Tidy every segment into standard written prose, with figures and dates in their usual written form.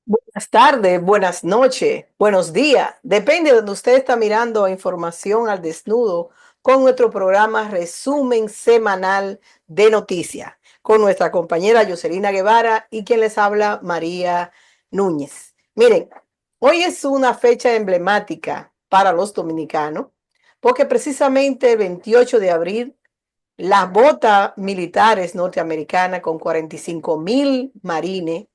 Buenas tardes, buenas noches, buenos días. Depende de donde usted está mirando información al desnudo con nuestro programa Resumen Semanal de Noticias, con nuestra compañera Jocelina Guevara y quien les habla, María Núñez. Miren, hoy es una fecha emblemática para los dominicanos, porque precisamente el 28 de abril, las botas militares norteamericanas con 45,000 marines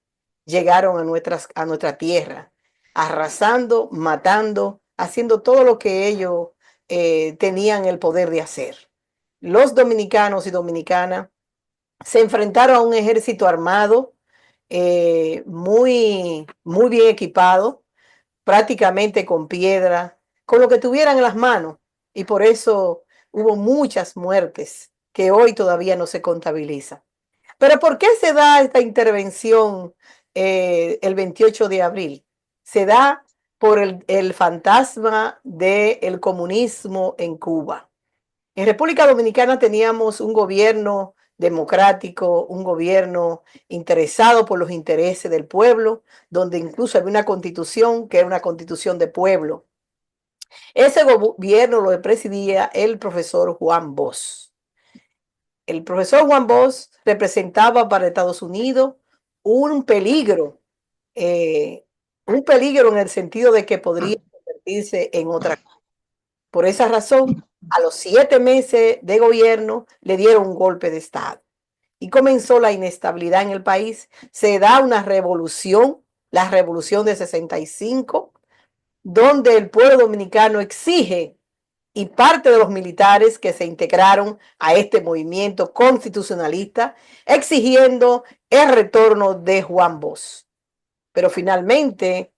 llegaron a nuestra tierra, arrasando, matando, haciendo todo lo que ellos tenían el poder de hacer. Los dominicanos y dominicanas se enfrentaron a un ejército armado muy bien equipado, prácticamente con piedra, con lo que tuvieran en las manos. Y por eso hubo muchas muertes que hoy todavía no se contabilizan. Pero ¿por qué se da esta intervención el 28 de abril? Se da por el fantasma del comunismo en Cuba. En República Dominicana teníamos un gobierno democrático, un gobierno interesado por los intereses del pueblo, donde incluso había una constitución que era una constitución de pueblo. Ese gobierno lo presidía el profesor Juan Bosch. El profesor Juan Bosch representaba para Estados Unidos un peligro, eh, un peligro en el sentido de que podría convertirse en otra cosa. Por esa razón, a los 7 meses de gobierno le dieron un golpe de Estado y comenzó la inestabilidad en el país. Se da una revolución, la revolución de 65, donde el pueblo dominicano exige y parte de los militares que se integraron a este movimiento constitucionalista exigiendo el retorno de Juan Bosch. Pero finalmente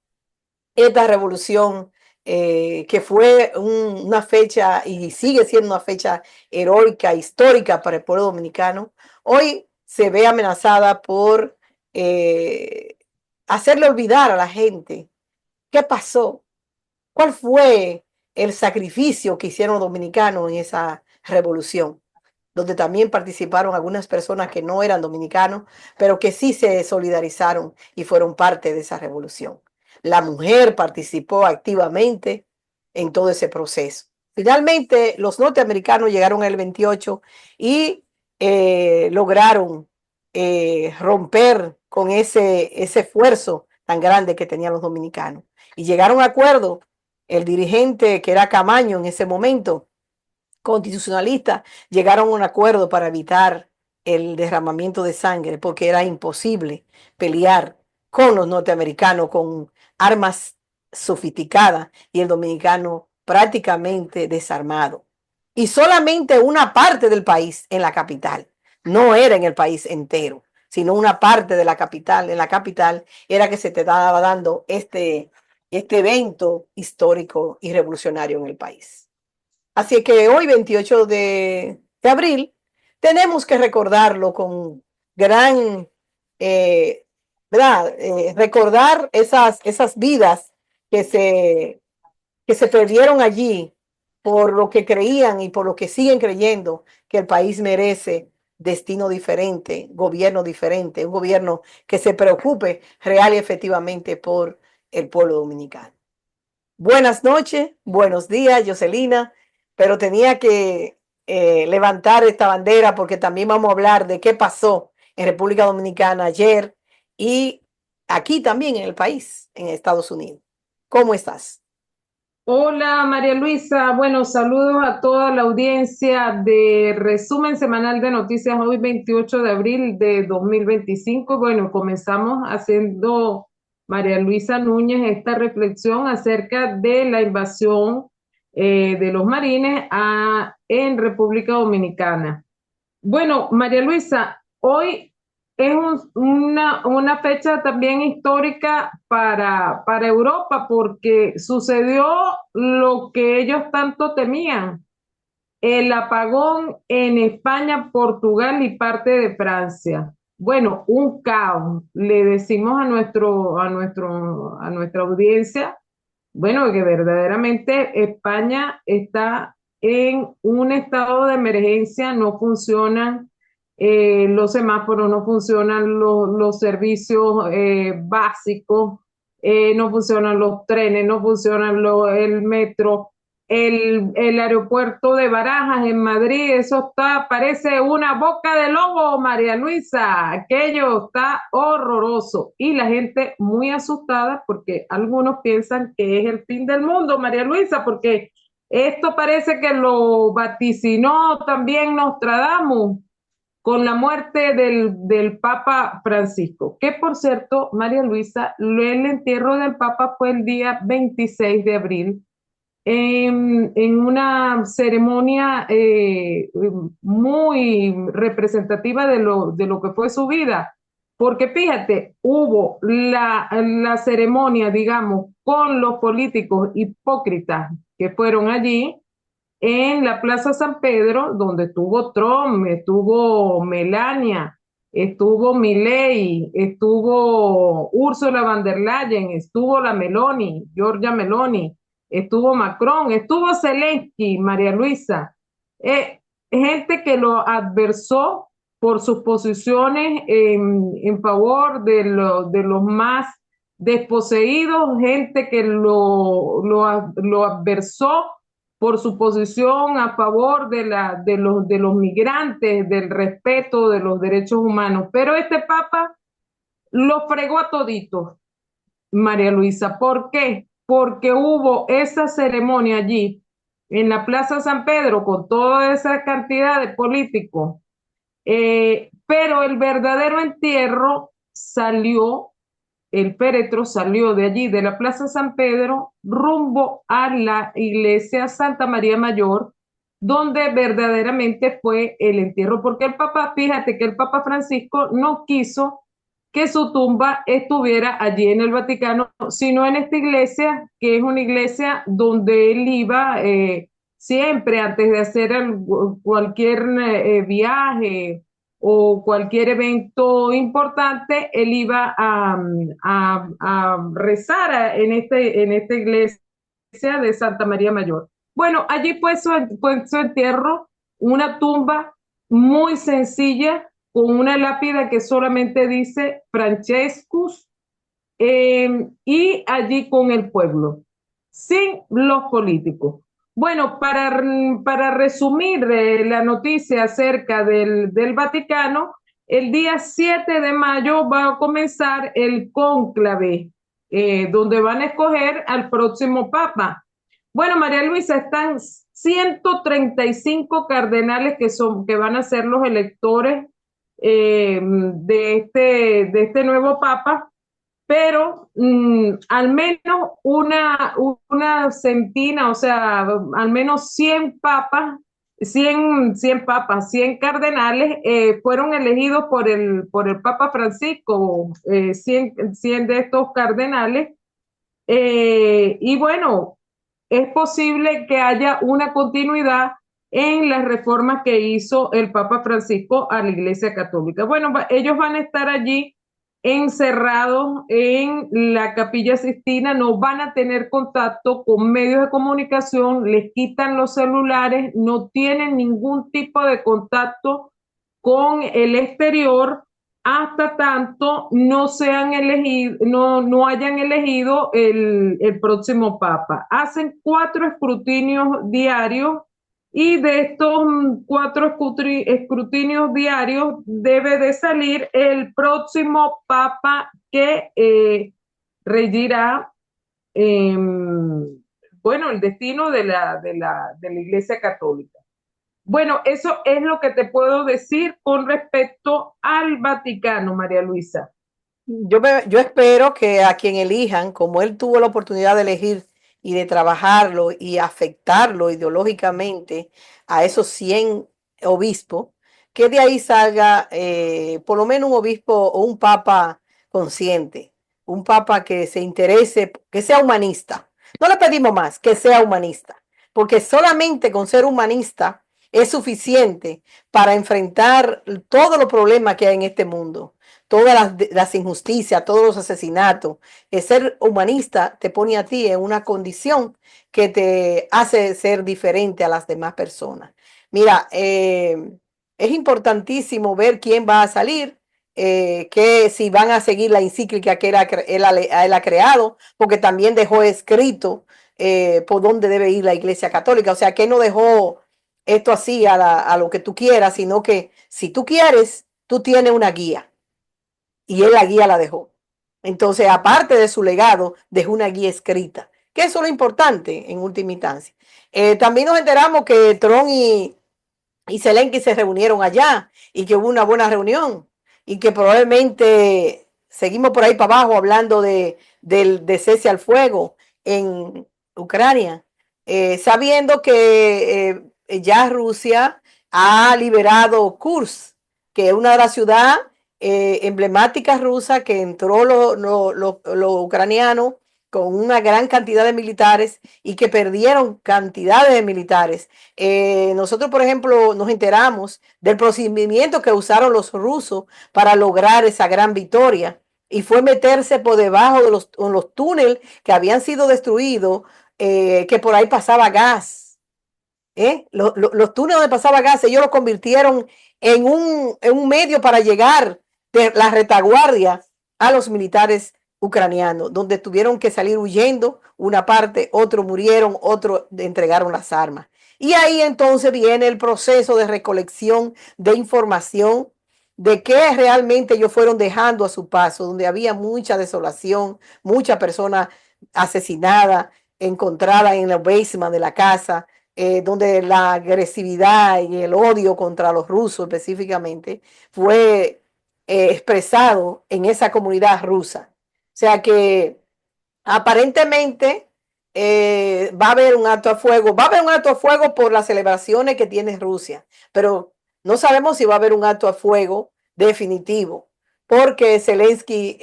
esta revolución, que fue una fecha y sigue siendo una fecha heroica, histórica para el pueblo dominicano, hoy se ve amenazada por eh, hacerle olvidar a la gente qué pasó, cuál fue el sacrificio que hicieron los dominicanos en esa revolución, donde también participaron algunas personas que no eran dominicanos, pero que sí se solidarizaron y fueron parte de esa revolución. La mujer participó activamente en todo ese proceso. Finalmente, los norteamericanos llegaron el 28 y lograron romper con ese esfuerzo tan grande que tenían los dominicanos. Y llegaron a acuerdo. El dirigente, que era Camaño en ese momento, constitucionalistas, llegaron a un acuerdo para evitar el derramamiento de sangre, porque era imposible pelear con los norteamericanos con armas sofisticadas y el dominicano prácticamente desarmado. Y solamente una parte del país en la capital, no era en el país entero, sino una parte de la capital. En la capital era que se te estaba dando este evento histórico y revolucionario en el país. Así que hoy, 28 de abril, tenemos que recordarlo con gran, eh, ¿verdad? Recordar esas vidas que se, que se perdieron allí por lo que creían y por lo que siguen creyendo que el país merece destino diferente, gobierno diferente, un gobierno que se preocupe real y efectivamente por el pueblo dominicano. Buenas noches, buenos días, Jocelina, pero tenía que levantar esta bandera porque también vamos a hablar de qué pasó en República Dominicana ayer y aquí también en el país, en Estados Unidos. ¿Cómo estás? Hola María Luisa, bueno, saludos a toda la audiencia de Resumen Semanal de Noticias hoy 28 de abril de 2025. Bueno, comenzamos haciendo María Luisa Núñez esta reflexión acerca de la invasión de los marines en República Dominicana. Bueno, María Luisa, hoy es una fecha también histórica para Europa porque sucedió lo que ellos tanto temían, el apagón en España, Portugal y parte de Francia. Bueno, un caos. Le decimos a nuestra audiencia, bueno, que verdaderamente España está en un estado de emergencia, no funcionan los semáforos, no funcionan los servicios básicos. no funcionan los trenes, no funcionan el metro, el aeropuerto de Barajas en Madrid, eso está, parece una boca de lobo, María Luisa, aquello está horroroso y la gente muy asustada porque algunos piensan que es el fin del mundo, María Luisa, porque esto parece que lo vaticinó también Nostradamus con la muerte del Papa Francisco, que por cierto, María Luisa, el entierro del Papa fue el día 26 de abril, en una ceremonia muy representativa de lo que fue su vida. Porque fíjate, hubo la ceremonia, digamos, con los políticos hipócritas que fueron allí, en la Plaza San Pedro, donde estuvo Trump, estuvo Melania, estuvo Milei, estuvo Ursula von der Leyen, estuvo la Meloni, Giorgia Meloni, estuvo Macron, estuvo Zelensky, María Luisa, gente que lo adversó por sus posiciones en favor de los más desposeídos, gente que lo adversó por su posición a favor de los migrantes, del respeto de los derechos humanos. Pero este Papa lo fregó a toditos, María Luisa. ¿Por qué? Porque hubo esa ceremonia allí, en la Plaza San Pedro, con toda esa cantidad de políticos. Pero el verdadero entierro salió, el féretro salió de allí, de la Plaza San Pedro, rumbo a la iglesia Santa María Mayor, donde verdaderamente fue el entierro, porque el Papa, fíjate que el Papa Francisco no quiso que su tumba estuviera allí en el Vaticano, sino en esta iglesia, que es una iglesia donde él iba siempre antes de hacer cualquier viaje o cualquier evento importante, él iba a rezar en esta iglesia de Santa María Mayor. Bueno, allí fue su entierro, una tumba muy sencilla, con una lápida que solamente dice Francescus, y allí con el pueblo, sin los políticos. Bueno, para resumir la noticia acerca del Vaticano, el día 7 de mayo va a comenzar el cónclave, donde van a escoger al próximo papa. Bueno, María Luisa, están 135 cardenales que van a ser los electores de este nuevo papa, pero al menos una centina, o sea, al menos 100 papas, 100 cardenales fueron elegidos por el Papa Francisco, 100 de estos cardenales, y bueno, es posible que haya una continuidad en las reformas que hizo el Papa Francisco a la Iglesia Católica. Bueno, ellos van a estar allí encerrados en la Capilla Sistina, no van a tener contacto con medios de comunicación, les quitan los celulares, no tienen ningún tipo de contacto con el exterior hasta tanto no sean elegido, no hayan elegido el próximo papa. Hacen 4 escrutinios diarios y de estos 4 escrutinios diarios debe de salir el próximo papa que regirá bueno, el destino de la Iglesia Católica. Bueno, eso es lo que te puedo decir con respecto al Vaticano, María Luisa. Yo espero que a quien elijan, como él tuvo la oportunidad de elegir y de trabajarlo y afectarlo ideológicamente a esos 100 obispos, que de ahí salga por lo menos un obispo o un papa consciente, un papa que se interese, que sea humanista. No le pedimos más, que sea humanista, porque solamente con ser humanista es suficiente para enfrentar todos los problemas que hay en este mundo, todas las injusticias, todos los asesinatos. El ser humanista te pone a ti en una condición que te hace ser diferente a las demás personas. Mira, es importantísimo ver quién va a salir que si van a seguir la encíclica que él ha creado, porque también dejó escrito por dónde debe ir la Iglesia Católica. O sea, que no dejó esto así a lo que tú quieras, sino que si tú quieres, tú tienes una guía y él la guía la dejó. Entonces, aparte de su legado, dejó una guía escrita, que eso es lo importante en última instancia. También nos enteramos que Trump y Zelensky se reunieron allá y que hubo una buena reunión y que probablemente seguimos por ahí para abajo hablando del cese al fuego en Ucrania, sabiendo que ya Rusia ha liberado Kursk, que es una de las ciudades emblemáticas rusas que entró lo ucraniano con una gran cantidad de militares y que perdieron cantidades de militares. Nosotros, por ejemplo, nos enteramos del procedimiento que usaron los rusos para lograr esa gran victoria y fue meterse por debajo de los túneles que habían sido destruidos, que por ahí pasaba gas. Los túneles donde pasaba gas, ellos lo convirtieron en un medio para llegar de la retaguardia a los militares ucranianos, donde tuvieron que salir huyendo una parte, otros murieron, otros entregaron las armas. Y ahí entonces viene el proceso de recolección de información de qué realmente ellos fueron dejando a su paso, donde había mucha desolación, muchas personas asesinadas, encontradas en el basement de la casa, donde la agresividad y el odio contra los rusos específicamente fue expresado en esa comunidad rusa. O sea que aparentemente va a haber un acto a fuego, va a haber un acto a fuego por las celebraciones que tiene Rusia, pero no sabemos si va a haber un acto a fuego definitivo, porque Zelensky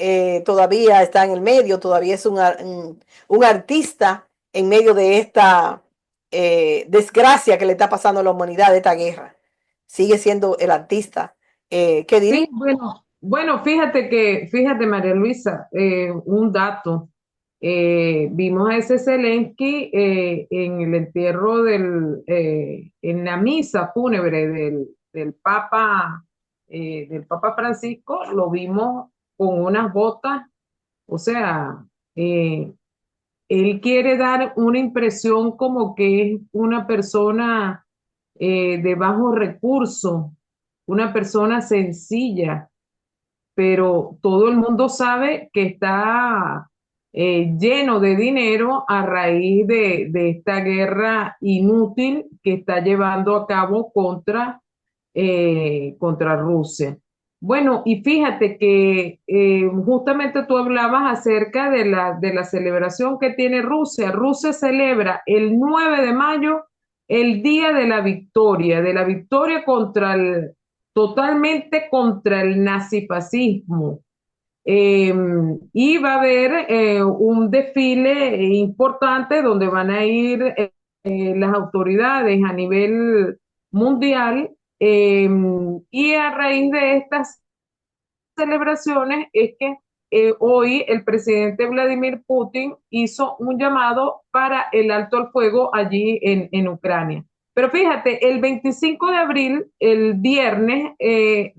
todavía está en el medio, todavía es un artista en medio de esta desgracia que le está pasando a la humanidad de esta guerra. Sigue siendo el artista. ¿Qué diría? Sí, bueno, fíjate María Luisa, un dato. Vimos a ese Zelensky en el entierro en la misa fúnebre del Papa Francisco, lo vimos con unas botas, o sea, eh, él quiere dar una impresión como que es una persona de bajos recursos, una persona sencilla, pero todo el mundo sabe que está lleno de dinero a raíz de esta guerra inútil que está llevando a cabo contra Rusia. Bueno, y fíjate que justamente tú hablabas acerca de la celebración que tiene Rusia. Rusia celebra el 9 de mayo el Día de la victoria totalmente contra el nazifascismo. Eh, y va a haber un desfile importante donde van a ir las autoridades a nivel mundial, y a raíz de estas celebraciones es que hoy el presidente Vladimir Putin hizo un llamado para el alto al fuego allí en Ucrania. Pero fíjate, el 25 de abril, el viernes,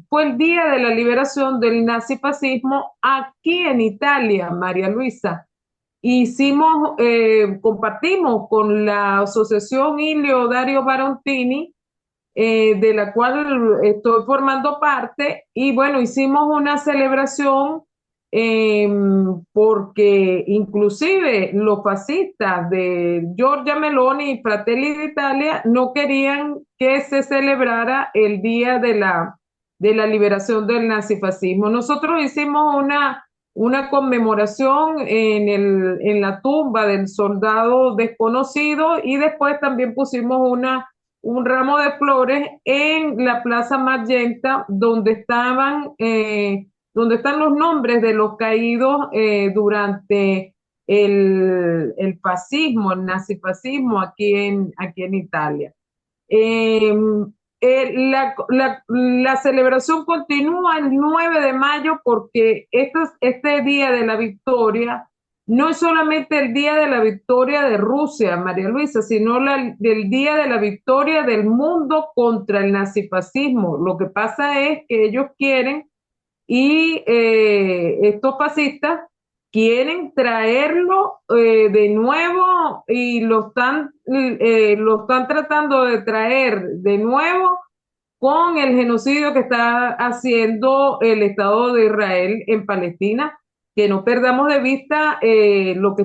fue el día de la liberación del nazifascismo aquí en Italia, María Luisa. Compartimos con la asociación Ilio Dario Barontini, de la cual estoy formando parte, y bueno, hicimos una celebración eh, porque inclusive los fascistas de Giorgia Meloni y Fratelli d'Italia no querían que se celebrara el día de la liberación del nazifascismo. Nosotros hicimos una conmemoración en la tumba del soldado desconocido, y después también pusimos un ramo de flores en la Plaza Magenta, donde están los nombres de los caídos durante el fascismo, el nazifascismo aquí en Italia. Eh, la celebración continúa el 9 de mayo porque este día de la victoria no es solamente el día de la victoria de Rusia, María Luisa, sino del día de la victoria del mundo contra el nazifascismo. Lo que pasa es que ellos quieren y estos fascistas quieren traerlo de nuevo y lo están tratando de traer de nuevo con el genocidio que está haciendo el Estado de Israel en Palestina, que no perdamos de vista lo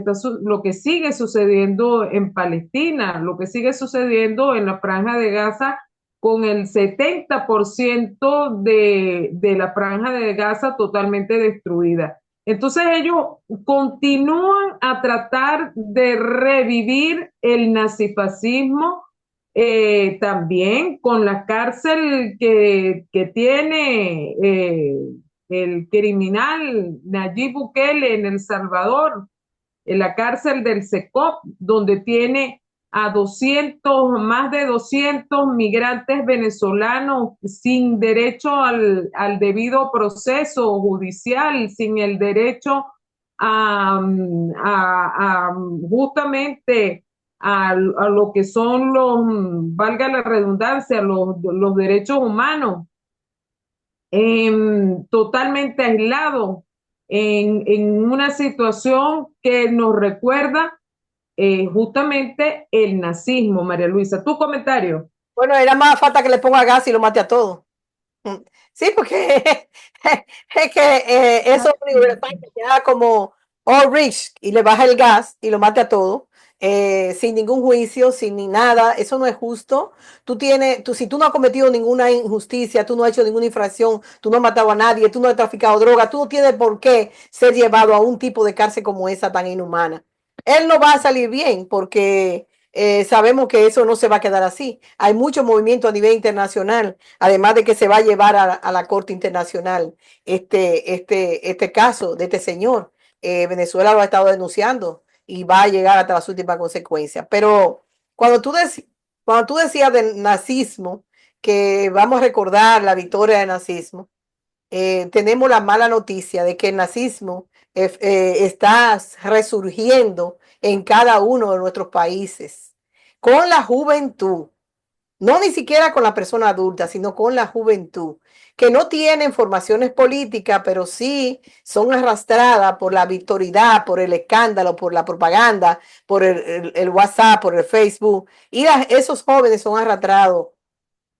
que sigue sucediendo en Palestina, lo que sigue sucediendo en la franja de Gaza, con el 70% de la franja de Gaza totalmente destruida. Entonces ellos continúan a tratar de revivir el nazifascismo, también con la cárcel que tiene el criminal Nayib Bukele en El Salvador, en la cárcel del SECOP, donde tiene a 200, más de 200 migrantes venezolanos sin derecho al debido proceso judicial, sin el derecho a justamente a lo que son valga la redundancia, los derechos humanos, totalmente aislados en una situación que nos recuerda justamente el nazismo. María Luisa, tu comentario. Bueno, era más falta que le ponga gas y lo mate a todos. Sí, porque es que eso queda como all rich y le baja el gas y lo mate a todo, sin ningún juicio, sin ni nada. Eso no es justo. Si tú no has cometido ninguna injusticia, tú no has hecho ninguna infracción, tú no has matado a nadie, tú no has traficado droga, tú no tienes por qué ser llevado a un tipo de cárcel como esa tan inhumana. Él no va a salir bien porque sabemos que eso no se va a quedar así. Hay mucho movimiento a nivel internacional, además de que se va a llevar a la Corte Internacional este caso de este señor. Venezuela lo ha estado denunciando y va a llegar hasta las últimas consecuencias. Pero cuando cuando tú decías del nazismo, que vamos a recordar la victoria del nazismo, tenemos la mala noticia de que el nazismo está resurgiendo en cada uno de nuestros países, con la juventud, no ni siquiera con la persona adulta, sino con la juventud, que no tienen formaciones políticas, pero sí son arrastradas por la virtualidad, por el escándalo, por la propaganda, por el WhatsApp, por el Facebook, y esos jóvenes son arrastrados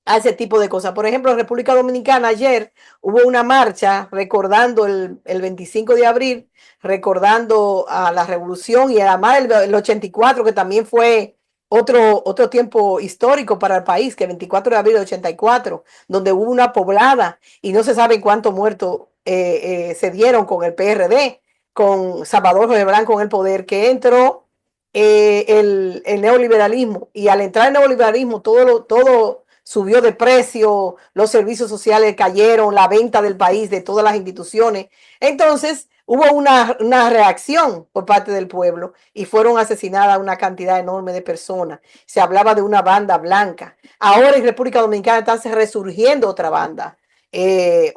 a ese tipo de cosas. Por ejemplo, en República Dominicana ayer hubo una marcha recordando el 25 de abril, recordando a la revolución y además el 84, que también fue otro tiempo histórico para el país, que el 24 de abril de 84, donde hubo una poblada y no se sabe cuántos muertos se dieron con el PRD, con Salvador José Blanco en el poder, que entró el neoliberalismo, y al entrar el neoliberalismo todo subió de precio, los servicios sociales cayeron, la venta del país, de todas las instituciones. Entonces hubo una reacción por parte del pueblo y fueron asesinadas una cantidad enorme de personas. Se hablaba de una banda blanca. Ahora en República Dominicana está resurgiendo otra banda que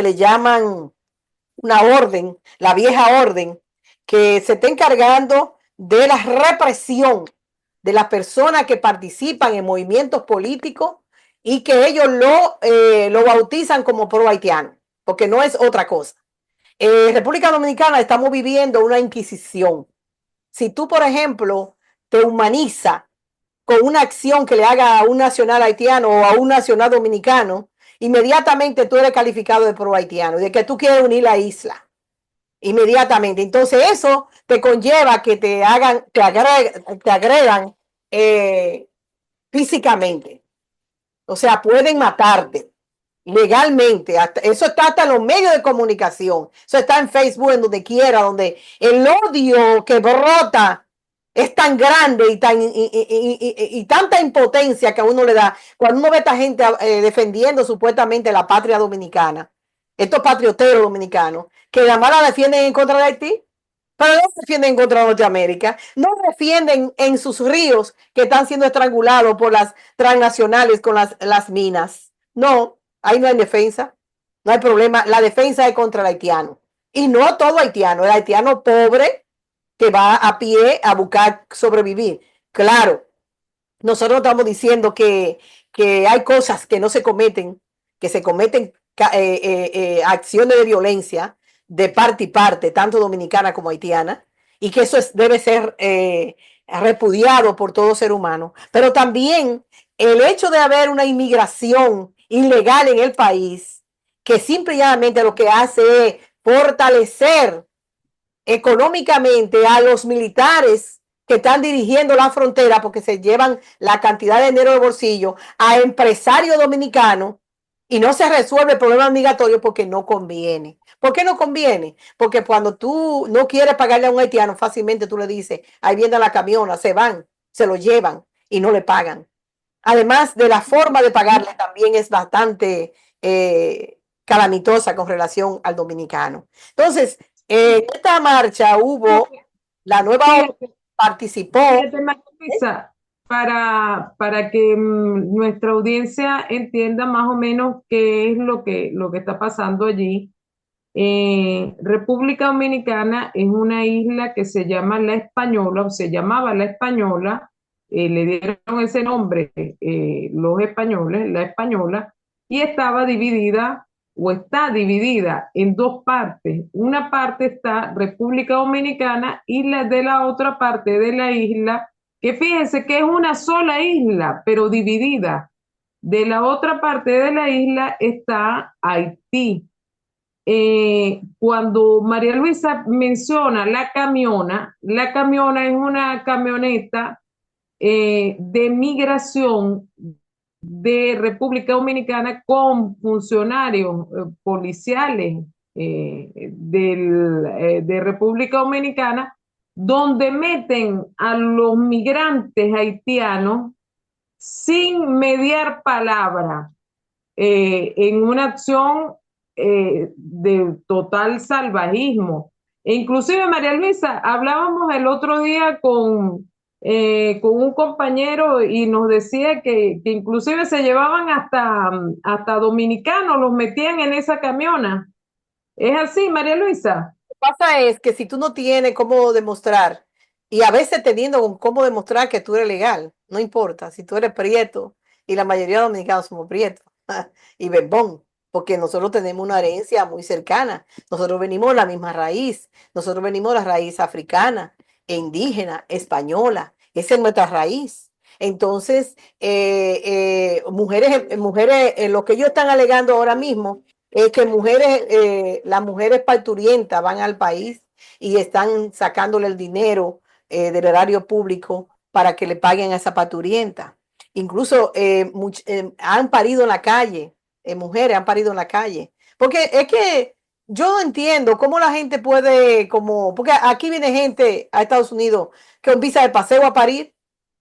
le llaman una orden, la vieja orden, que se está encargando de la represión de las personas que participan en movimientos políticos y que ellos lo bautizan como pro haitiano, porque no es otra cosa. República Dominicana estamos viviendo una inquisición. Si tú, por ejemplo, te humaniza con una acción que le haga a un nacional haitiano o a un nacional dominicano, inmediatamente tú eres calificado de pro haitiano y de que tú quieres unir la isla inmediatamente. Entonces eso te conlleva que te agredan físicamente. O sea, pueden matarte legalmente. Eso está hasta en los medios de comunicación. Eso está en Facebook, en donde quiera, donde el odio que brota es tan grande y tanta impotencia que a uno le da cuando uno ve a esta gente defendiendo supuestamente la patria dominicana, estos patrioteros dominicanos, que además la defienden en contra de Haití, pero no defienden en contra de Norteamérica, no defienden en sus ríos que están siendo estrangulados por las transnacionales con las minas. No, ahí no hay defensa, no hay problema. La defensa es contra el haitiano. Y no todo haitiano, el haitiano pobre que va a pie a buscar sobrevivir. Claro, nosotros estamos diciendo que hay cosas que no se cometen, que se cometen acciones de violencia de parte y parte, tanto dominicana como haitiana, y que eso debe ser repudiado por todo ser humano. Pero también el hecho de haber una inmigración ilegal en el país, que simplemente lo que hace es fortalecer económicamente a los militares que están dirigiendo la frontera porque se llevan la cantidad de dinero de bolsillo a empresarios dominicanos y no se resuelve el problema migratorio porque no conviene. ¿Por qué no conviene? Porque cuando tú no quieres pagarle a un haitiano, fácilmente tú le dices, ahí viene la camiona, se van, se lo llevan y no le pagan. Además de la forma de pagarle también es bastante calamitosa con relación al dominicano. Entonces, en esta marcha hubo la nueva Fíjate, participó. fíjate, María Luisa, para que nuestra audiencia entienda más o menos qué es lo que está pasando allí. República Dominicana es una isla que se llama La Española, o se llamaba La Española, le dieron ese nombre los españoles, La Española, y estaba dividida o está dividida en dos partes. Una parte está República Dominicana y la de la otra parte de la isla, que fíjense que es una sola isla, pero dividida. De la otra parte de la isla está Haití. Cuando María Luisa menciona la camiona es una camioneta de migración de República Dominicana con funcionarios policiales de República Dominicana, donde meten a los migrantes haitianos sin mediar palabra en una acción de total salvajismo. E inclusive, María Luisa, hablábamos el otro día con un compañero y nos decía que inclusive se llevaban hasta dominicanos, los metían en esa camiona. ¿Es así, María Luisa? Pasa es que si tú no tienes cómo demostrar, y a veces teniendo cómo demostrar que tú eres legal, no importa, si tú eres prieto, y la mayoría de los dominicanos somos prietos, y bembón, porque nosotros tenemos una herencia muy cercana, nosotros venimos de la misma raíz, nosotros venimos de la raíz africana, e indígena, española, esa es nuestra raíz. Entonces, mujeres, lo que ellos están alegando ahora mismo que mujeres, las mujeres parturientas van al país y están sacándole el dinero del erario público para que le paguen a esa parturienta. Incluso han parido en la calle, mujeres han parido en la calle. Porque es que yo no entiendo cómo la gente puede, como, porque aquí viene gente a Estados Unidos con visa de paseo a parir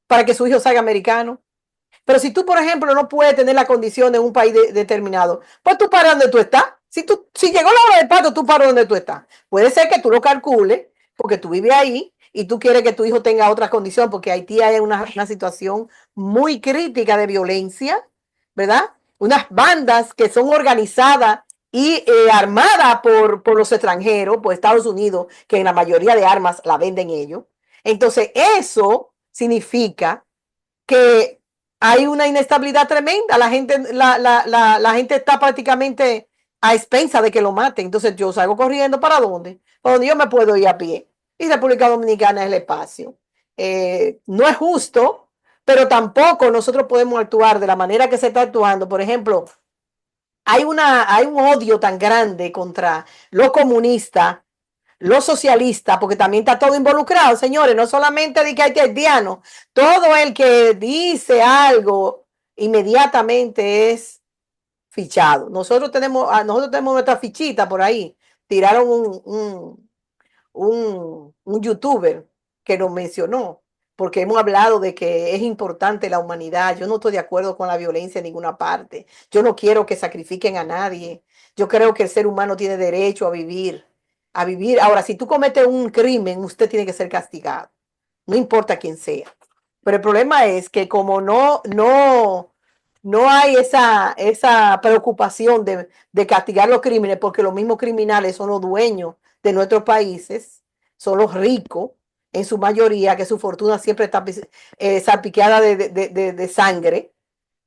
para que su hijo salga americano. Pero si tú, por ejemplo, no puedes tener la condición en un país determinado, pues tú paras donde tú estás. Si llegó la hora del parto, tú paras donde tú estás. Puede ser que tú lo calcules, porque tú vives ahí y tú quieres que tu hijo tenga otra condición, porque Haití hay una situación muy crítica de violencia, ¿verdad? Unas bandas que son organizadas y armadas por los extranjeros, por Estados Unidos, que en la mayoría de armas la venden ellos. Entonces, eso significa que hay una inestabilidad tremenda. La gente está prácticamente a expensa de que lo maten. Entonces yo salgo corriendo ¿para dónde? ¿Para donde yo me puedo ir a pie? Y República Dominicana es el espacio. No es justo, pero tampoco nosotros podemos actuar de la manera que se está actuando. Por ejemplo, hay un odio tan grande contra los comunistas, los socialistas, porque también está todo involucrado, señores, no solamente de que hay haitianos, todo el que dice algo inmediatamente es fichado. Nosotros tenemos nuestra fichita por ahí. Tiraron un youtuber que nos mencionó, porque hemos hablado de que es importante la humanidad. Yo no estoy de acuerdo con la violencia en ninguna parte. Yo no quiero que sacrifiquen a nadie. Yo creo que el ser humano tiene derecho a vivir, a vivir. Ahora, si tú cometes un crimen, usted tiene que ser castigado, no importa quién sea. Pero el problema es que como no hay esa preocupación de castigar los crímenes, porque los mismos criminales son los dueños de nuestros países, son los ricos en su mayoría, que su fortuna siempre está salpiqueada de sangre,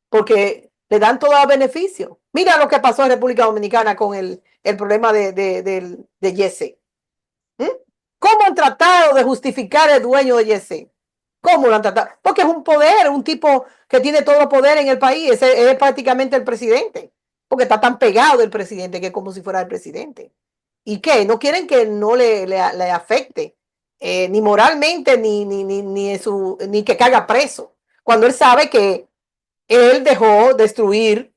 porque le dan todos los beneficios. Mira lo que pasó en República Dominicana con el problema de Yese. ¿Mm? ¿Cómo han tratado de justificar el dueño de Yese? ¿Cómo lo han tratado? Porque es un poder, un tipo que tiene todo el poder en el país, es prácticamente el presidente, porque está tan pegado del presidente que es como si fuera el presidente. ¿Y qué? No quieren que no le afecte, ni moralmente, ni que caiga preso, cuando él sabe que él dejó destruir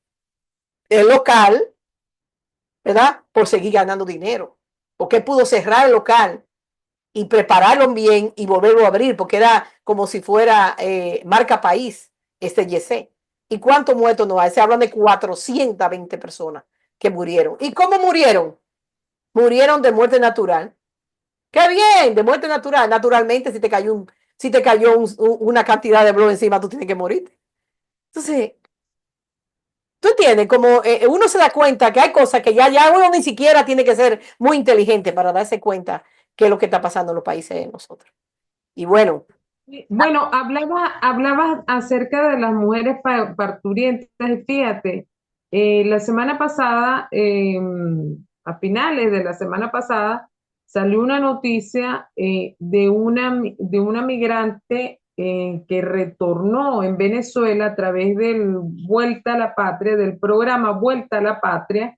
el local, ¿verdad? Por seguir ganando dinero. Porque él pudo cerrar el local y prepararlo bien y volverlo a abrir, porque era como si fuera marca país, este Yesé. ¿Y cuántos muertos no hay? Se hablan de 420 personas que murieron. ¿Y cómo murieron? Murieron de muerte natural. ¡Qué bien! De muerte natural. Naturalmente, si te cayó una cantidad de blow encima, tú tienes que morir. Entonces, tú entiendes, como uno se da cuenta que hay cosas que ya uno ni siquiera tiene que ser muy inteligente para darse cuenta qué es lo que está pasando en los países de nosotros. Y bueno, Bueno, hablabas acerca de las mujeres parturientas. Fíjate, la semana pasada, a finales de la semana pasada, salió una noticia de una migrante que retornó en Venezuela a través del Vuelta a la Patria, del programa Vuelta a la Patria,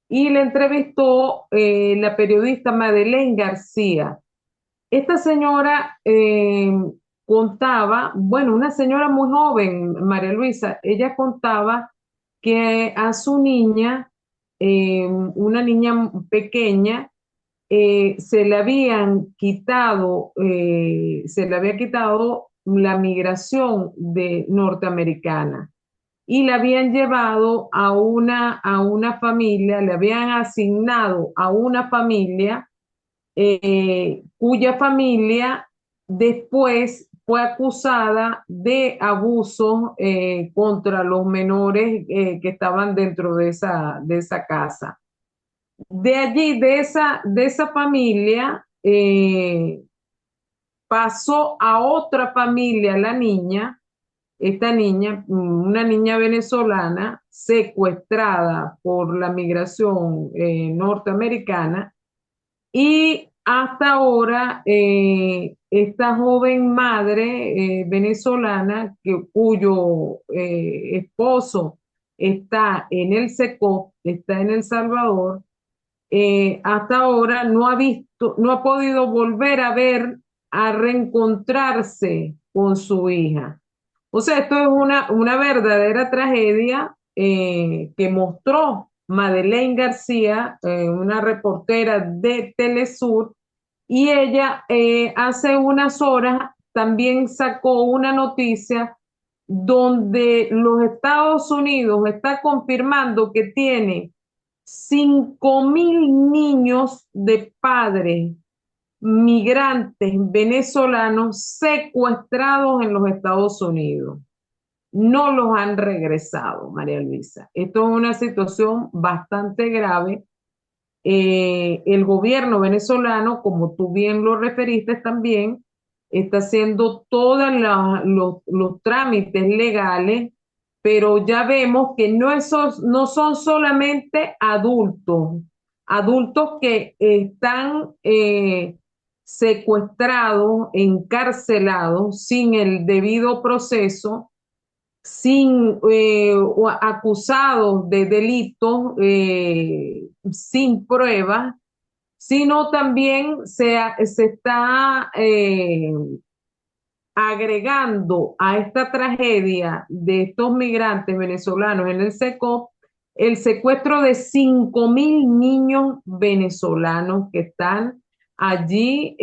y le entrevistó la periodista Madeleine García. Esta señora contaba, bueno, una señora muy joven, María Luisa, ella contaba que a su niña, una niña pequeña, se le había quitado la migración de norteamericana y la habían llevado a una familia, le habían asignado a una familia cuya familia después fue acusada de abusos contra los menores que estaban dentro de esa casa. De allí, de esa familia, pasó a otra familia la niña, esta niña, una niña venezolana secuestrada por la migración norteamericana. Y hasta ahora, esta joven madre venezolana, cuyo esposo está en el SECO, está en El Salvador, hasta ahora no ha visto, no ha podido volver a ver, a reencontrarse con su hija. O sea, esto es una verdadera tragedia que mostró Madeleine García, una reportera de Telesur, y ella hace unas horas también sacó una noticia donde los Estados Unidos está confirmando que tiene 5.000 niños de padres migrantes venezolanos secuestrados en los Estados Unidos. No los han regresado, María Luisa. Esto es una situación bastante grave. El gobierno venezolano, como tú bien lo referiste también, está haciendo todos los trámites legales, pero ya vemos que no son solamente adultos, adultos que están secuestrados, encarcelados sin el debido proceso, sin acusados de delitos, sin pruebas, sino también se está agregando a esta tragedia de estos migrantes venezolanos en el SECO el secuestro de 5.000 niños venezolanos que están allí,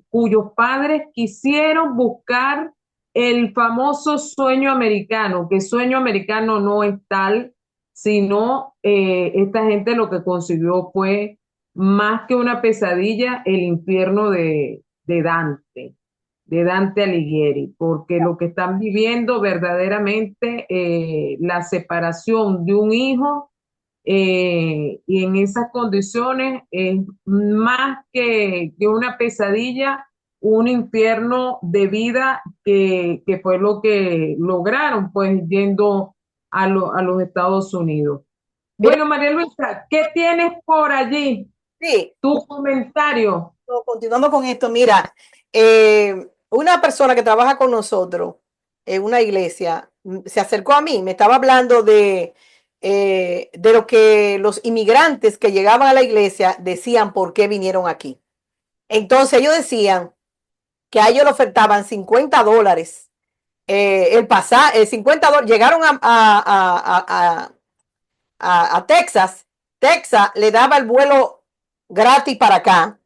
cuyos padres quisieron buscar el famoso sueño americano, que sueño americano no es tal, sino esta gente lo que consiguió fue más que una pesadilla, el infierno de Dante Alighieri, porque lo que están viviendo verdaderamente la separación de un hijo y en esas condiciones es más que una pesadilla, un infierno de vida que fue lo que lograron, pues yendo a los Estados Unidos. Mira, Bueno, María Luisa, ¿qué tienes por allí? sí, Tu comentario. continuando con esto, mira, una persona que trabaja con nosotros en una iglesia se acercó a mí, me estaba hablando de lo que los inmigrantes que llegaban a la iglesia decían por qué vinieron aquí. Entonces ellos decían que a ellos le ofertaban $50, el pasaje, $50, llegaron a Texas, Texas le daba el vuelo gratis para acá,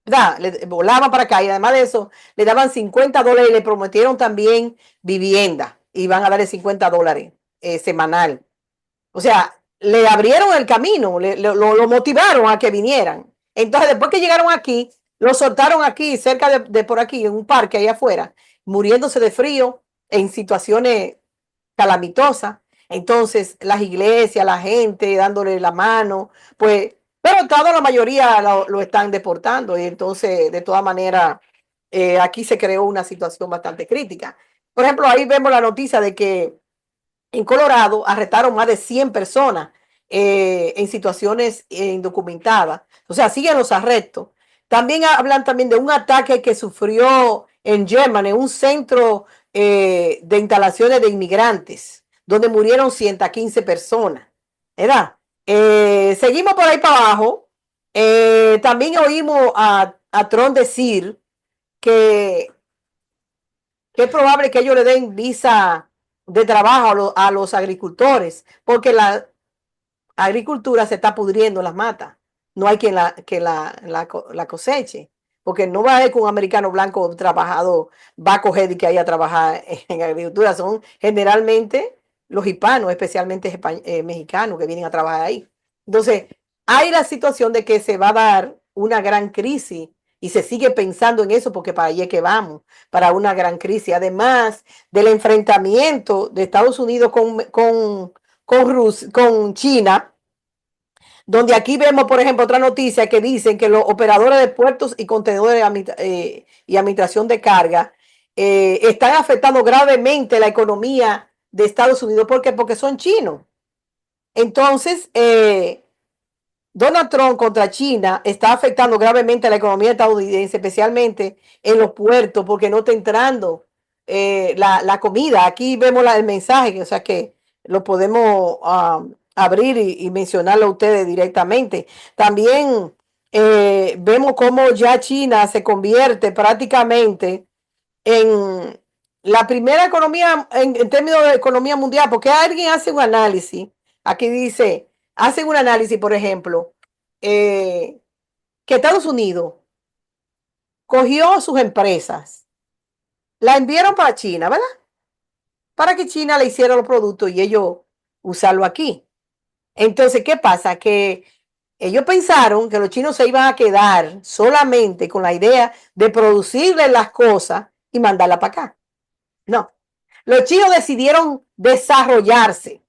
¿verdad? Le volaban para acá y además de eso le daban $50 y le prometieron también vivienda. Y van a darle $50 semanal. O sea, le abrieron el camino, lo motivaron a que vinieran. Entonces, después que llegaron aquí, lo soltaron aquí, cerca de por aquí, en un parque ahí afuera, muriéndose de frío, en situaciones calamitosas. Entonces, las iglesias, la gente dándole la mano, pues, pero toda la mayoría lo están deportando. Y entonces, de todas maneras, aquí se creó una situación bastante crítica. Por ejemplo, ahí vemos la noticia de que en Colorado arrestaron más de 100 personas en situaciones indocumentadas. O sea, siguen los arrestos. También hablan también de un ataque que sufrió en Germany, un centro de instalaciones de inmigrantes, donde murieron 115 personas. ¿Verdad? Seguimos por ahí para abajo. También oímos a Trump decir que que es probable que ellos le den visa de trabajo a los agricultores, porque la agricultura se está pudriendo en las matas. No hay quien la coseche, porque no va a ver que un americano blanco trabajado va a coger y que haya a trabajar en agricultura. Son generalmente los hispanos, especialmente mexicanos, que vienen a trabajar ahí. Entonces, hay la situación de que se va a dar una gran crisis y se sigue pensando en eso porque para allí es que vamos, para una gran crisis. Además del enfrentamiento de Estados Unidos con China, donde aquí vemos, por ejemplo, otra noticia que dicen que los operadores de puertos y contenedores y administración de carga están afectando gravemente la economía de Estados Unidos. ¿Por qué? Porque son chinos. Entonces, Donald Trump contra China está afectando gravemente a la economía estadounidense, especialmente en los puertos, porque no está entrando la comida. Aquí vemos el mensaje, o sea que lo podemos abrir y mencionarlo a ustedes directamente. También vemos cómo ya China se convierte prácticamente en la primera economía en términos de economía mundial, porque alguien hace un análisis, aquí dice, hacen un análisis, por ejemplo, eh, que Estados Unidos cogió sus empresas, la enviaron para China, ¿verdad? Para que China le hiciera los productos y ellos usarlo aquí. Entonces, ¿qué pasa? Que ellos pensaron que los chinos se iban a quedar solamente con la idea de producirle las cosas y mandarlas para acá. No, los chinos decidieron desarrollarse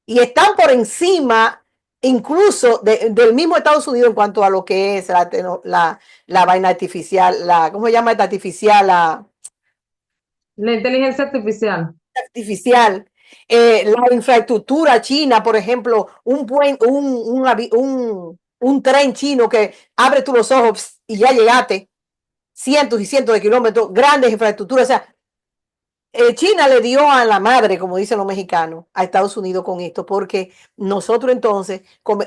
y están por encima incluso del mismo Estados Unidos en cuanto a lo que es la vaina artificial, ¿cómo se llama esta artificial? La inteligencia artificial. Artificial, la infraestructura china, por ejemplo, un tren chino que abre tú los ojos y ya llegaste cientos y cientos de kilómetros, grandes infraestructuras, o sea, China le dio a la madre, como dicen los mexicanos, a Estados Unidos con esto, porque nosotros entonces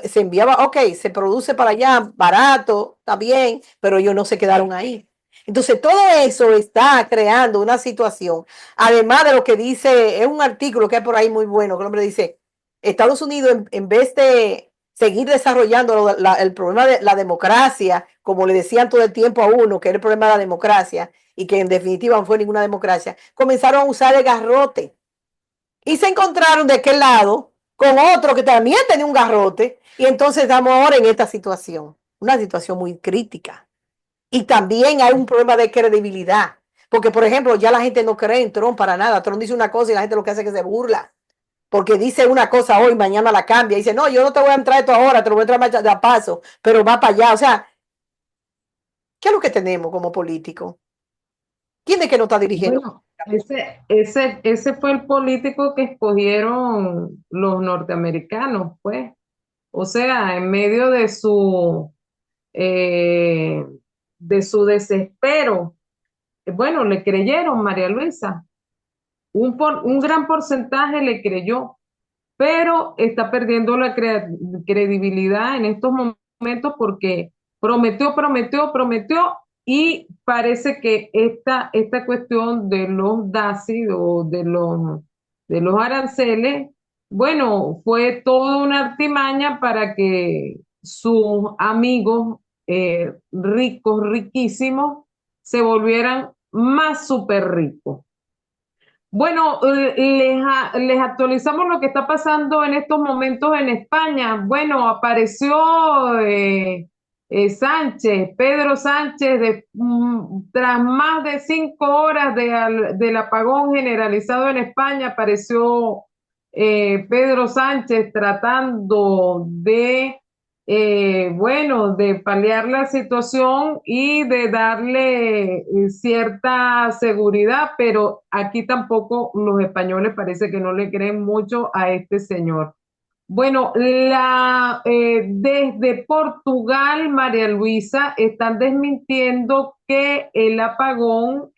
se enviaba, ok, se produce para allá, barato, está bien, pero ellos no se quedaron ahí. Entonces, todo eso está creando una situación, además de lo que dice, es un artículo que hay por ahí muy bueno, que el hombre dice, Estados Unidos, en vez de seguir desarrollando el problema de la democracia, como le decían todo el tiempo a uno, que era el problema de la democracia, y que en definitiva no fue ninguna democracia, comenzaron a usar el garrote y se encontraron de aquel lado con otro que también tenía un garrote y entonces estamos ahora en esta situación, una situación muy crítica. Y también hay un problema de credibilidad, porque por ejemplo ya la gente no cree en Trump para nada. Trump dice una cosa y la gente lo que hace es que se burla, porque dice una cosa hoy, mañana la cambia, y dice, no, yo no te voy a entrar esto ahora, te lo voy a entrar a paso, pero va para allá. O sea, ¿qué es lo que tenemos como político? ¿Quién es que nos está dirigiendo Bueno, ese fue el político que escogieron los norteamericanos, pues. O sea, en medio eh, de su desespero, bueno, le creyeron, María Luisa. Un gran porcentaje le creyó, pero está perdiendo la credibilidad en estos momentos porque prometió y parece que esta cuestión de los DASI o de los aranceles, bueno, fue toda una artimaña para que sus amigos ricos, riquísimos, se volvieran más súper ricos. Bueno, les actualizamos lo que está pasando en estos momentos en España. Bueno, apareció Sánchez, Pedro Sánchez, tras más de 5 horas del apagón generalizado en España, apareció Pedro Sánchez tratando de bueno, de paliar la situación y de darle cierta seguridad, pero aquí tampoco los españoles parece que no le creen mucho a este señor. Bueno, desde Portugal, María Luisa, están desmintiendo que el apagón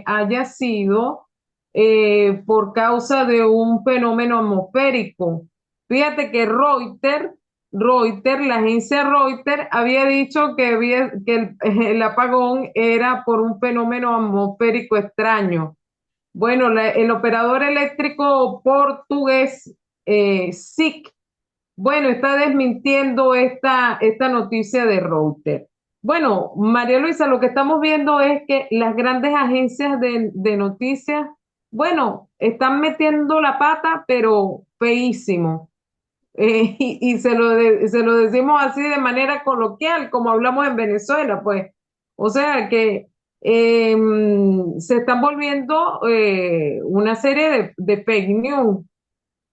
haya sido por causa de un fenómeno atmosférico. Fíjate que la agencia Reuters había dicho que el apagón era por un fenómeno atmosférico extraño. Bueno, el operador eléctrico portugués SIC, bueno, está desmintiendo esta noticia de Reuters. Bueno, María Luisa, lo que estamos viendo es que las grandes agencias de noticias, bueno, están metiendo la pata, pero feísimo. Y se lo decimos así de manera coloquial, como hablamos en Venezuela, pues. O sea que se están volviendo una serie de fake news.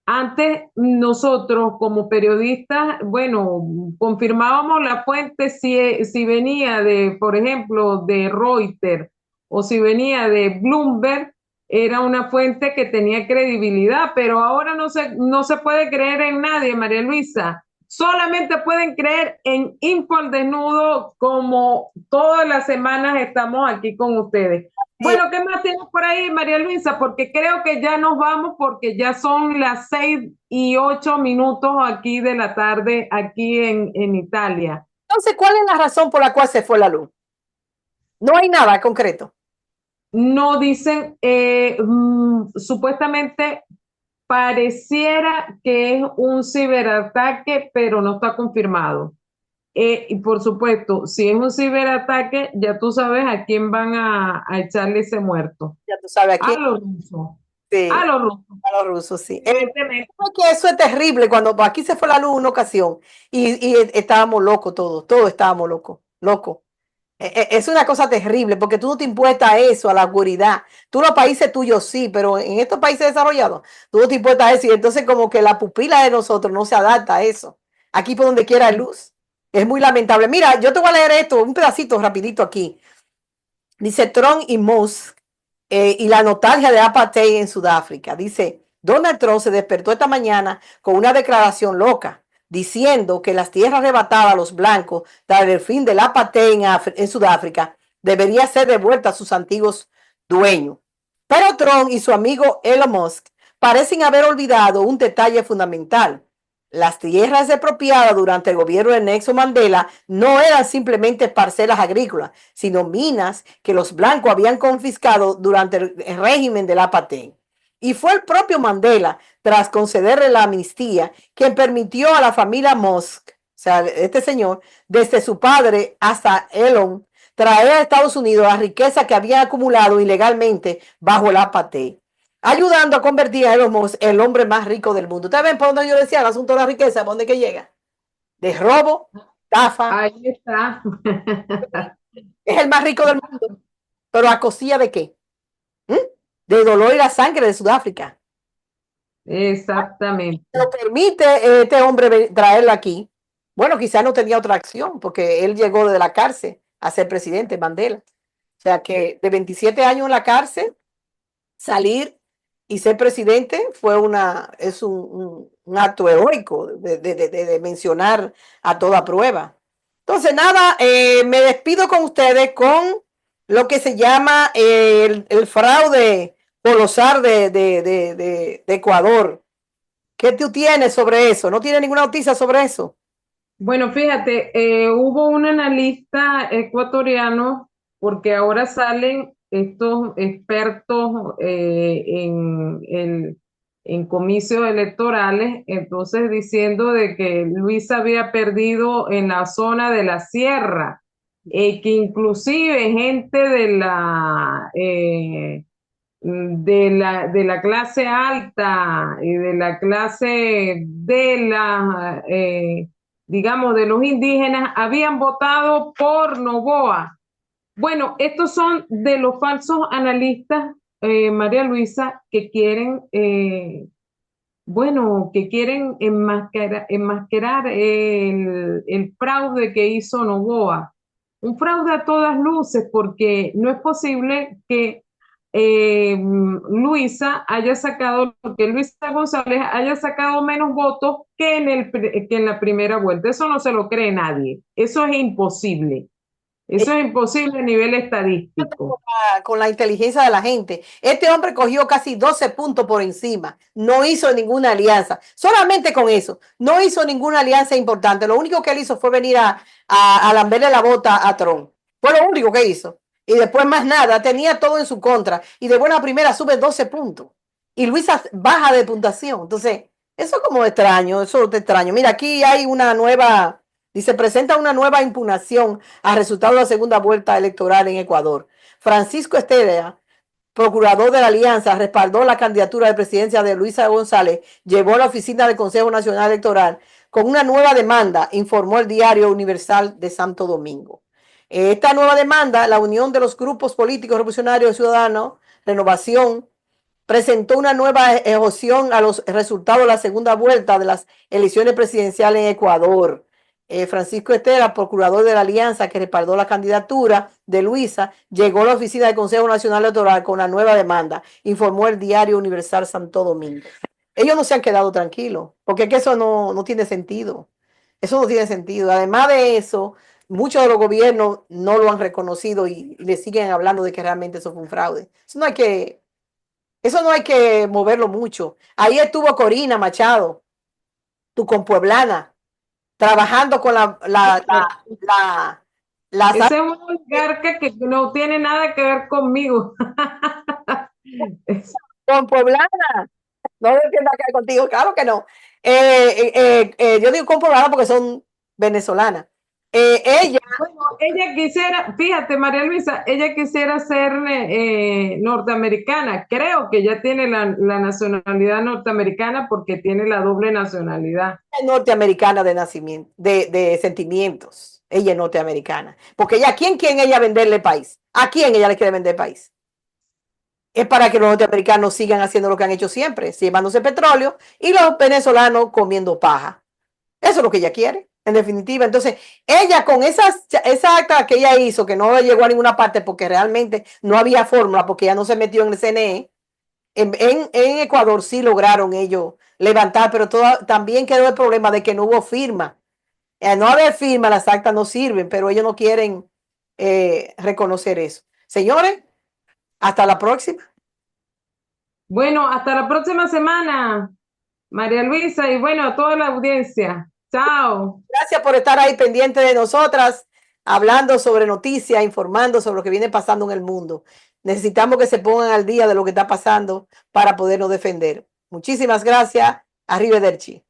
Antes nosotros como periodistas, bueno, confirmábamos la fuente si venía de, por ejemplo, de Reuters o si venía de Bloomberg, era una fuente que tenía credibilidad, pero ahora no se puede creer en nadie, María Luisa. Solamente pueden creer en Info al Desnudo, como todas las semanas estamos aquí con ustedes. Sí, Bueno, ¿qué más tienes por ahí, María Luisa? Porque creo que ya nos vamos porque ya son las 6:08 aquí de la tarde, aquí en Italia. entonces, ¿cuál es la razón por la cual se fue la luz? No hay nada concreto. No dicen, supuestamente pareciera que es un ciberataque, pero no está confirmado. Y por supuesto, si es un ciberataque, ya tú sabes a quién van a echarle ese muerto. Ya tú sabes A aquí. los rusos. A Sí, los rusos, a los rusos, sí. evidentemente. Es que eso es terrible cuando aquí se fue la luz una ocasión y estábamos locos todos estábamos locos, locos. Es una cosa terrible porque tú no te impuestas a eso, a la oscuridad. Tú los países tuyos sí, pero en estos países desarrollados, tú no te impuestas a eso y entonces como que la pupila de nosotros no se adapta a eso. Aquí por donde quiera hay luz. Es muy lamentable. Mira, yo te voy a leer esto, un pedacito rapidito aquí. Dice Trump y Musk y la nostalgia de apartheid en Sudáfrica. Dice, Donald Trump se despertó esta mañana con una declaración loca, diciendo que las tierras arrebatadas a los blancos tras el fin del apartheid en Sudáfrica debería ser devuelta a sus antiguos dueños. Pero Trump y su amigo Elon Musk parecen haber olvidado un detalle fundamental. Las tierras expropiadas durante el gobierno de Nelson Mandela no eran simplemente parcelas agrícolas, sino minas que los blancos habían confiscado durante el régimen del apartheid. Y fue el propio Mandela, tras concederle la amnistía, quien permitió a la familia Musk, o sea, este señor, desde su padre hasta Elon, traer a Estados Unidos la riqueza que habían acumulado ilegalmente bajo el apartheid, ayudando a convertir a Elon Musk en el hombre más rico del mundo. ¿Ustedes ven por donde yo decía el asunto de la riqueza? ¿Por dónde que llega? De robo, estafa. Ahí está. Es el más rico del mundo. ¿Pero a cosilla de qué? ¿Mm? De dolor y la sangre de Sudáfrica. Exactamente. Lo permite este hombre traerlo aquí. Bueno, quizás no tenía otra acción, porque él llegó de la cárcel a ser presidente, Mandela. O sea que de 27 años en la cárcel, salir y ser presidente es un acto heroico de mencionar a toda prueba. Entonces, nada, me despido con ustedes con lo que se llama el fraude colosal de Ecuador. ¿Qué tú tienes sobre eso? ¿No tienes ninguna noticia sobre eso? Bueno, fíjate, hubo un analista ecuatoriano, porque ahora salen estos expertos en comicios electorales, entonces diciendo de que Luis había perdido en la zona de la sierra, que inclusive gente de la clase alta y de la clase digamos, de los indígenas, habían votado por Noboa. Bueno, estos son de los falsos analistas, María Luisa, que quieren, bueno, que quieren enmascarar el fraude que hizo Noboa. Un fraude a todas luces, porque no es posible que Luisa haya sacado, que Luisa González haya sacado menos votos que en la primera vuelta. Eso no se lo cree nadie. Eso es imposible. Eso es imposible a nivel estadístico. Con la inteligencia de la gente. Este hombre cogió casi 12 puntos por encima. No hizo ninguna alianza. Solamente con eso. No hizo ninguna alianza importante. Lo único que él hizo fue venir a lamberle la bota a Trump. Fue lo único que hizo. Y después más nada. Tenía todo en su contra. Y de buena primera sube 12 puntos. Y Luisa baja de puntuación. Entonces, eso es como extraño. Eso es extraño. Mira, aquí hay una nueva... Dice, presenta una nueva impugnación al resultado de la segunda vuelta electoral en Ecuador. Francisco Estela, procurador de la Alianza, respaldó la candidatura de presidencia de Luisa González, llevó a la oficina del Consejo Nacional Electoral con una nueva demanda, informó el Diario Universal de Santo Domingo. Esta nueva demanda, la unión de los grupos políticos revolucionarios y ciudadanos, Renovación, presentó una nueva ejecución a los resultados de la segunda vuelta de las elecciones presidenciales en Ecuador. Francisco Estela, procurador de la Alianza que respaldó la candidatura de Luisa, llegó a la oficina del Consejo Nacional Electoral con una nueva demanda, informó el Diario Universal Santo Domingo. Ellos no se han quedado tranquilos, porque es que eso no tiene sentido. Eso no tiene sentido. Además de eso, muchos de los gobiernos no lo han reconocido y le siguen hablando de que realmente eso fue un fraude. Eso no hay que moverlo mucho. Ahí estuvo Corina Machado, tu compueblana, trabajando con las Ese es un oligarca que no tiene nada que ver conmigo. compueblanas. No entiendo acá contigo, claro que no. Yo digo compueblana porque son venezolanas. Ella, Bueno, ella quisiera, fíjate, María Luisa, ella quisiera ser norteamericana. Creo que ya tiene la nacionalidad norteamericana porque tiene la doble nacionalidad. es norteamericana de nacimiento, de sentimientos. Ella es norteamericana. Porque ella, ¿a quién ella venderle país? ¿A quién ella le quiere vender país? Es para que los norteamericanos sigan haciendo lo que han hecho siempre, llevándose petróleo y los venezolanos comiendo paja. Eso es lo que ella quiere, en definitiva. Entonces, ella con esa acta que ella hizo, que no llegó a ninguna parte porque realmente no había fórmula, porque ella no se metió en el CNE, en Ecuador sí lograron ellos levantar, pero también quedó el problema de que no hubo firma. No haber firma, las actas no sirven, pero ellos no quieren reconocer eso. Señores, hasta la próxima. Bueno, hasta la próxima semana, María Luisa, y bueno, a toda la audiencia. Chao. Gracias por estar ahí pendiente de nosotras, hablando sobre noticias, informando sobre lo que viene pasando en el mundo. Necesitamos que se pongan al día de lo que está pasando para podernos defender. Muchísimas gracias. Arrivederci.